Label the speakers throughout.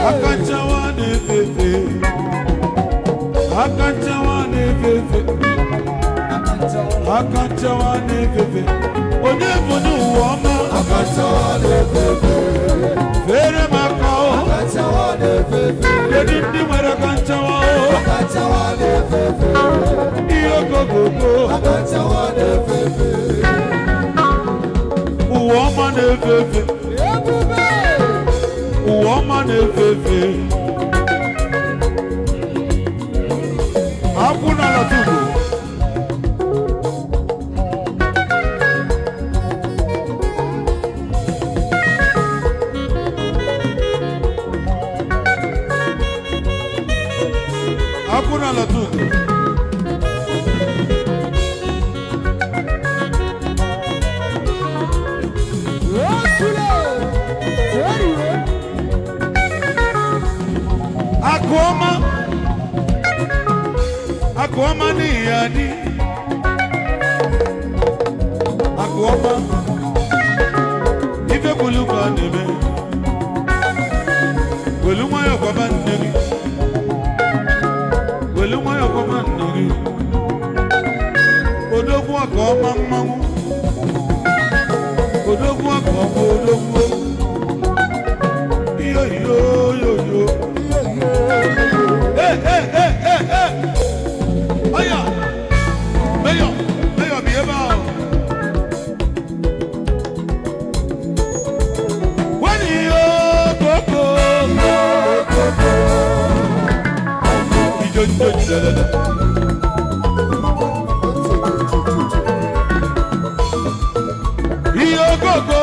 Speaker 1: Akanchawa N'efe Efe. Akanchawa N'efe Efe. Akanchawa N'efe Efe. Onebunu wama. Akanchawa N'efe Efe. Fere makao. Akanchawa N'efe Efe. Kedindi mwere Akanchawa. Akanchawa N'efe Efe. Iyo gogogo. Akanchawa N'efe Efe. Uwama N'efe Efe. Uwama N'efe Efe. Hakuna la tubu. Hakuna la tubu. Akuoma ni yani. Akuoma. Ife kuluka nebe. Weluma yokoma negi. Weluma yokoma negi. Odogu akoma mamu. Odogu akoma odogu. Yo yo yo yo. Hey hey hey hey hey. Aya, meyo bieba. Wani yo koko, ijo ijo ijo. Iyo koko,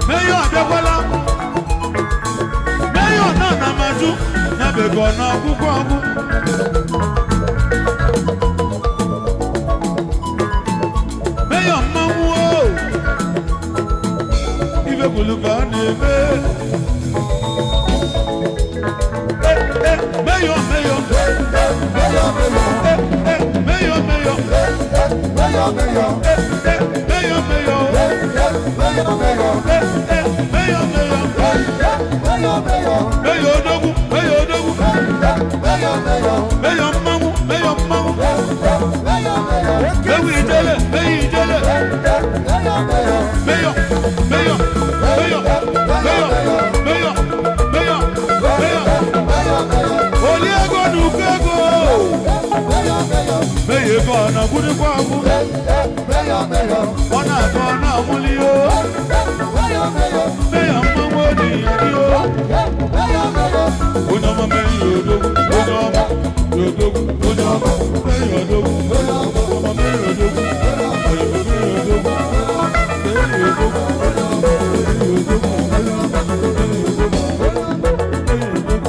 Speaker 1: meyo adekwala, meyo nana maju. Begona kukwambu Meyo mamu Ive kuluka nebe Meyo meyo Meyo meyo Meyo meyo Meyo meyo Meyo meyo Meyo meyo Meyo meyo Meyo dogu Meyo dogu Meyo mamu Meyo mamu Meyo ijele Meyo ijele Meyo Meyo Meyo Meyo Meyo Meyo Meyo Oliego nukego Meyo kona kuni kwamu Wana kona mulio Meyo mamu ni yadio Unama meyo dogu Unama dogu Unama meyo dogu Unama meyo dogu Meyo dogu Meyo dogu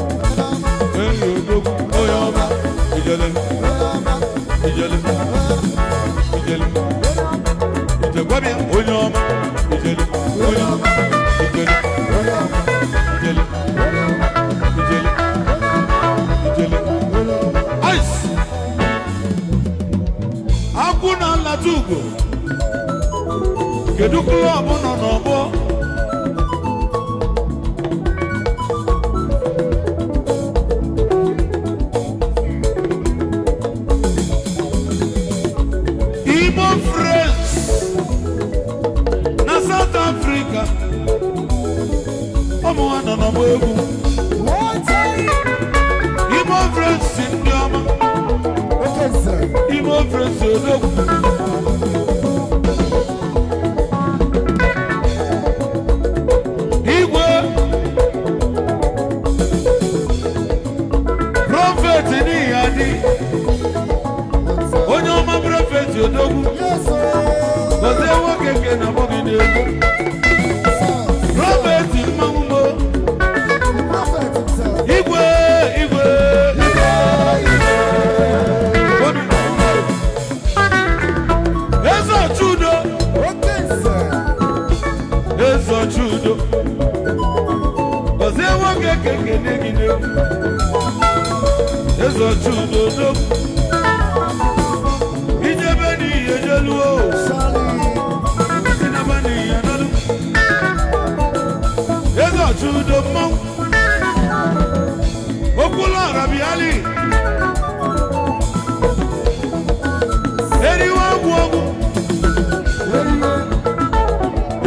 Speaker 1: Meyo dogu Oyama Ijele Ijele Ijele Ijele Gwabia Oyama Ijele Oyama Ijele Ijele Ice. Hakuna la tugo. Kedu club no nobo. Igbo Praise na South Africa. Omo wana no bogu. Igbo Praise ndioma. Igbo Praise odogu. Igwe Prophet ni yadi. Onye ọma Prophet odogu. Gozie Okeke na bogide. Prophet mmanwụ. Igwe Chudo Gozie Okeke negide Ezo Chudo do Ijebe ni ejelu o Sinaba ni yanalu mmanwụ okwula rabiali eriwe ọgwụ ọgwụ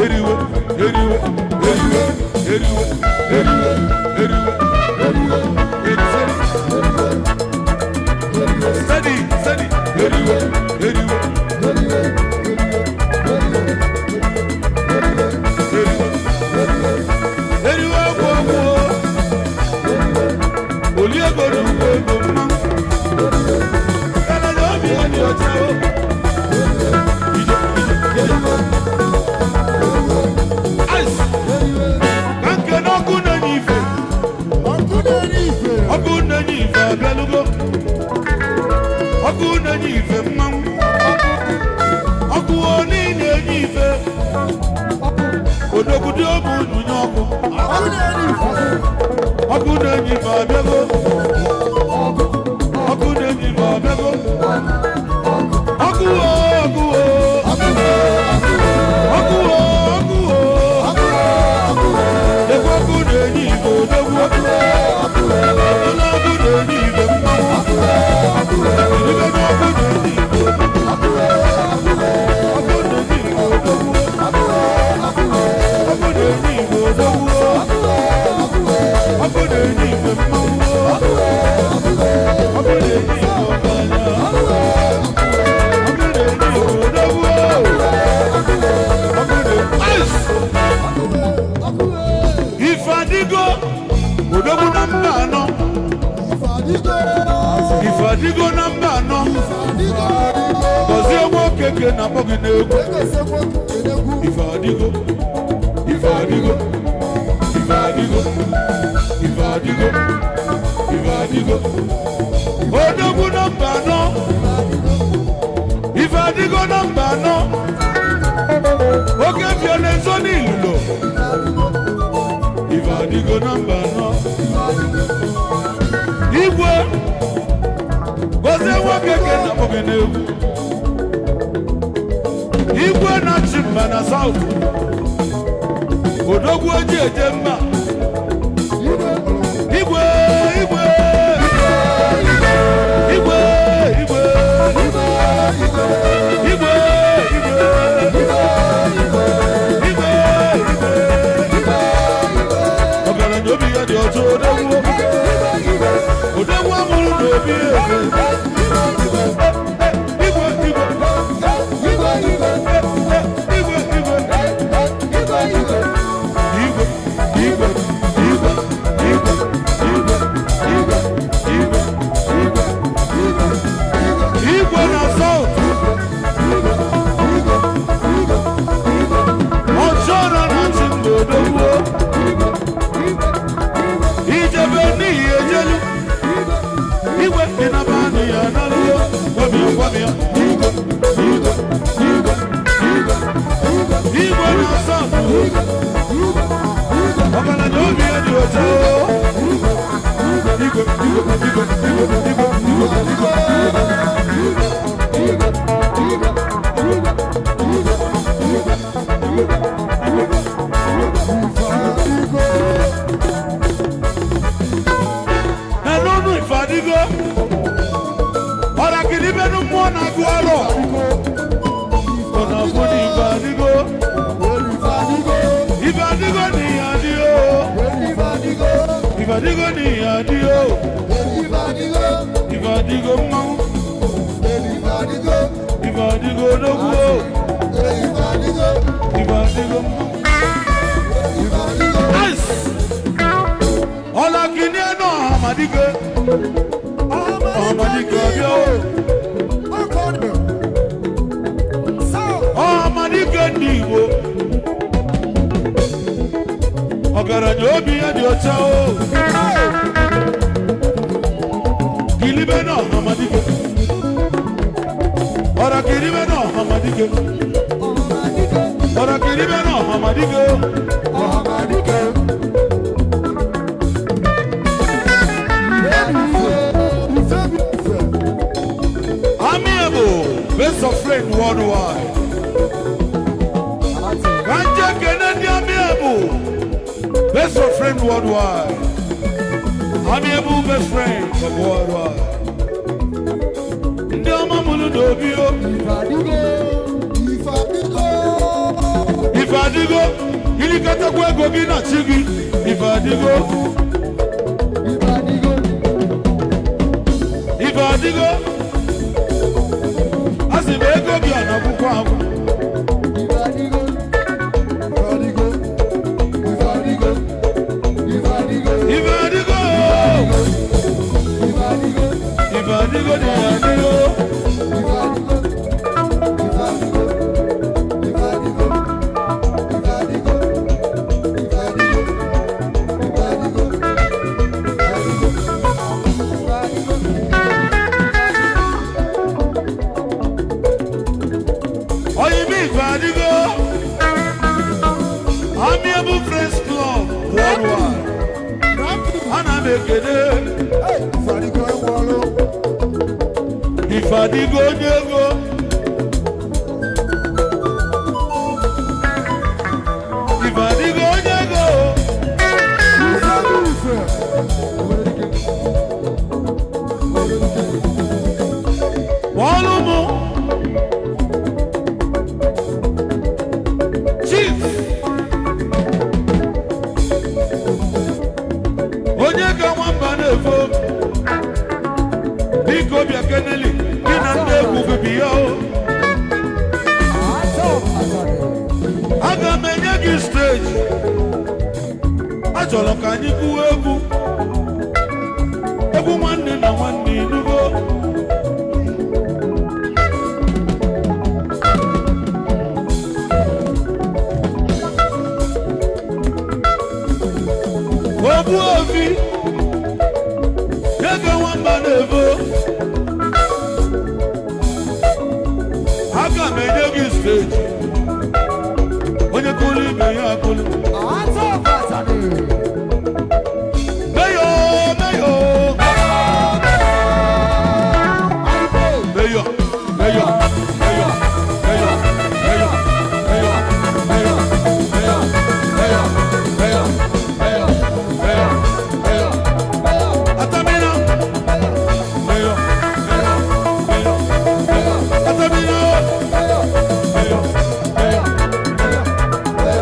Speaker 1: eriwe eriwe eriwe eriwe eriwe eriwe eriwe steady steady eriwe eriwe eriwe eriwe ọgwụ ọgwụ oliego n'ugbo ego mmanwụ kana obi ya dị ọcha o ije ije ice ka nke n'ọkụ na-enye ife ọkụ na-enye ife abịalugo ọkụ na-enye ife mmanwụ ọkụ oni na-enye ife odogudo bụ ununye ọkụ ọkụ na-enye ife abịago ọkụ na-enye ife abịago ọkụ ọkụ ọkụ ọkụ ekwe ọkụ na-enye ife odogwu ọkụ na-enye ife mmanwụ ibe na ọkụ na-enye ife ọkụ na-enye ife odogwu ọkụ na-enye ife odogwu ọkụ na-enye ife mmanwụ ọkụ na-enye ife ọbara ọkụ na-enye ife odogwu ọkụ na-enye ife adịgo odogwu na mba anọ ife adịgo na mba anọ Gozie Okeke na-akpọ gị n'egwu ife adịgo ife adịgo ife adịgo ife adịgo ife adịgo odogwu na mba anọ ife adịgo na mba anọ oke bịa n'ezo n'ilulo ife adịgo na mba anọ igwe Gozie Okeke na-akpọ gị n'egwu igwe na-achị mba na South odogwu oji eje mba igwe igwe igwe igwe igwe ọgaranya obi ya dị ọcha odogwu amụrụ n'obi eze igwe igwe igwe na South ọchọrọ na chimba odogwu ijebe n'ihi ejelu igwe dị na banị ya n'alụọ gwamịa igwe na South ọgaranya obi ya dị ọcha igwe n'ọnụ ife adịgo ọrakịrị ibe mmụọ na-agụ ọrụ ọ na-abụ n'ife adịgo ife adịgo n'ihe adịgo ife adịgo n'ihe adịgo ife adịgo mmanwụ ife adịgo odogwu ife adịgo mmanwụ ọlakịnị ẹnu ọhamadike ọbịa ọhamadike ndị Igbo ọgaranya obi ya dị ọcha o kilibe na ọhamadike ọrakịrịbe na ọhamadike ọrakịrịbe na ọhamadike best of friend worldwide. Kanje Kennedy amiable, best of friend worldwide. I'm your best friend of worldwide. Ndioma muludobio. If I digo, you got to go be not chigi. If I digo, as if I go be on a book. Prince worldwide. And I make it. If I did go, if I did go, Chief. Biko biakeneli, kinande kubiyo. Aga menye gi stage. Acholo kanyi kuegu. Egu mwanne na mwanne nugo. Obu ofi. Yega wamba nevo. Aga menye gi stage. Onye kuli meya kuli. Meyo, meyo. Meyo, meyo, meyo, meyo, meyo, meyo, meyo, meyo, meyo, meyo, meyo, meyo, meyo. Atamina. Meyo, meyo, meyo, meyo. Atamina. Meyo, meyo, meyo.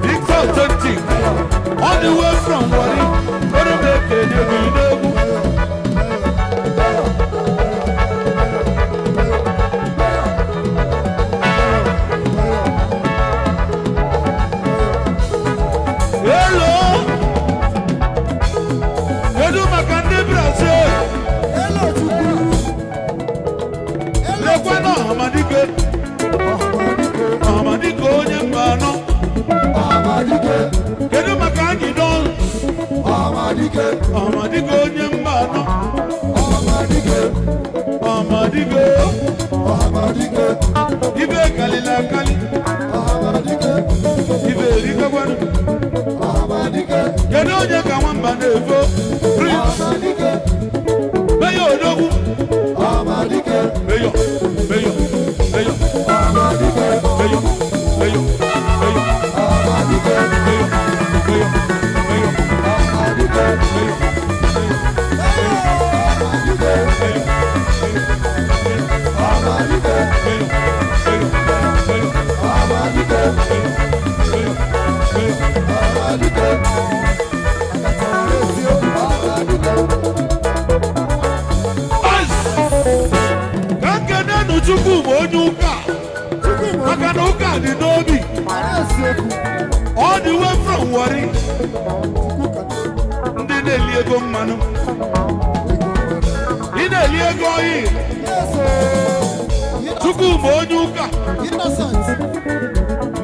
Speaker 1: It's authentic. On the way from Wari, what a make it every day. Hello, Edu Makande Brazil. Hello, Lekwano Amadike. Amadiko nyembano. Amadike. Kedu makangi don. Amadike. Amadiko nyembano. Amadike. Amadike. Amadike. Ibe kalila kali. Amadike. Ibe rikabanu. Amadike. Kedu nyaka wamba nevo. Prince. Amadike. Meyo dogu. Amadike. Meyo. Meyo. Meyo. Amadike. Meyo. Meyo. Meyo. Amadike. Meyo. Meyo. Meyo. Amadike. Meyo. All the way from Wari, Ndine Liego Manu, Ine Liego yi, Tuku Monuka, innocent.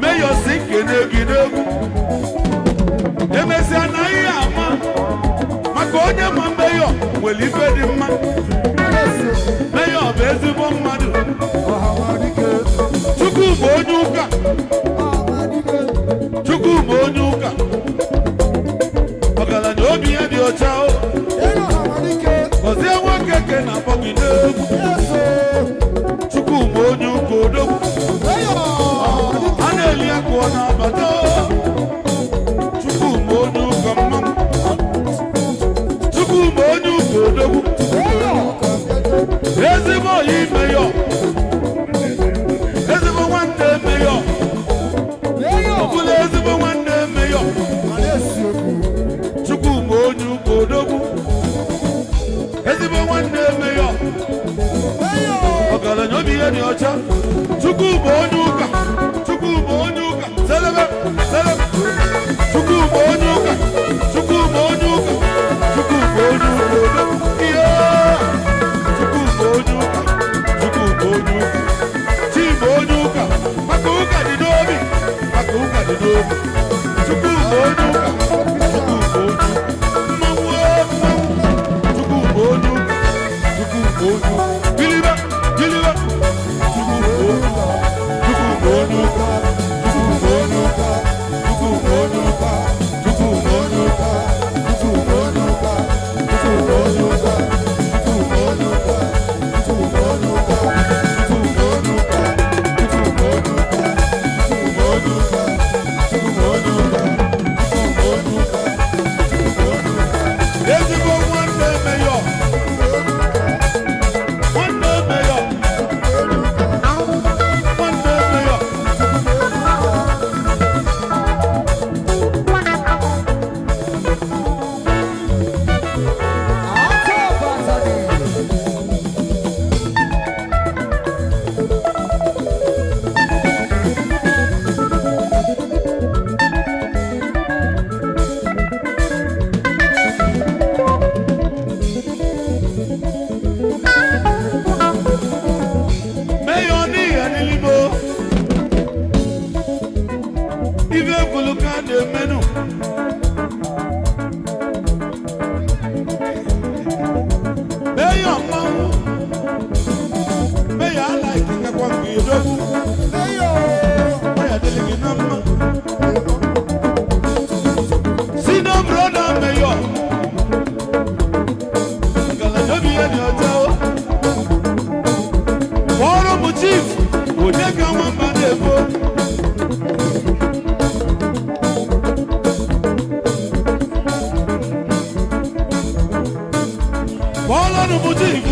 Speaker 1: May your sink in a guinea. Emesiana Yama, Makonya Mambayo, will leave it in man. May your visible madu, Tuku Monuka. Chuku Monuka Ogala Nobi and your child Okeke na bogide Chukwu onye ukodo ana eli akwa na abata Chukwu onye ukamma Chukwu onye ukodo ezigbo ime yo ezigbo nwanne meyo ọbụla ezigbo nwanne meyo Chukwu onye ukodo ezigbo nwanne meyo ọgaranya obi ya dị ọcha Chukwu onye ụka Chukwu onye ụka selebe selebe Chukwu onye ụka Chukwu onye ụka Chukwu onye ụka ihe Chukwu onye ụka Chukwu onye ụka Chi onye ụka maka ụka dị n'obi maka ụka dị n'obi Chukwu onye ụka Chukwu onye ụka mmanwụ Chukwu onye ụka Chukwu onye ụka biliba biliba Chukwu onye ụka Chukwu onye ụka Chukwu onye ụka Chukwu onye ụka Chukwu onye ụka Chukwu onye ụka Chukwu onye ụka Chukwu onye ụka Chukwu onye ụka Chukwu onye ụka ezigbo nwanne meyo nwanne meyo nwanne meyo meyo n'ihe n'ilimo ife gwulu ka na-emenu meyo mmanwụ meyo alaiki kakwa nke idogwu meyo dịrị gị na mma si no broda meyo ngalanya obi ya dị ọcha kpọrọ m chief onye ka nwamba na-ebo kpọrọ m chief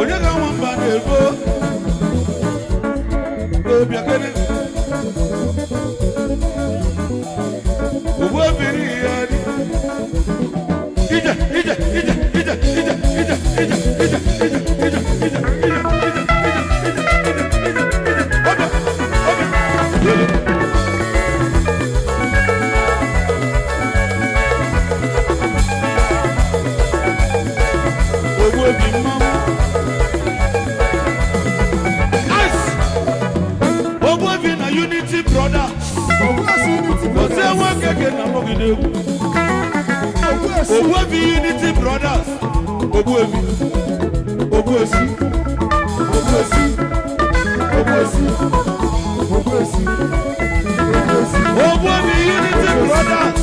Speaker 1: onye ka nwamba na-ebo obiakene ugbo ebiri ya dị ije ije ije ije ije ije ije ije ije Ogwebi na Unity Brothers Gozie Okeke na Mogide Ogwebi Unity Brothers Ogwebi Ogwesi Ogwesi Ogwesi Ogwesi Ogwebi Unity Brothers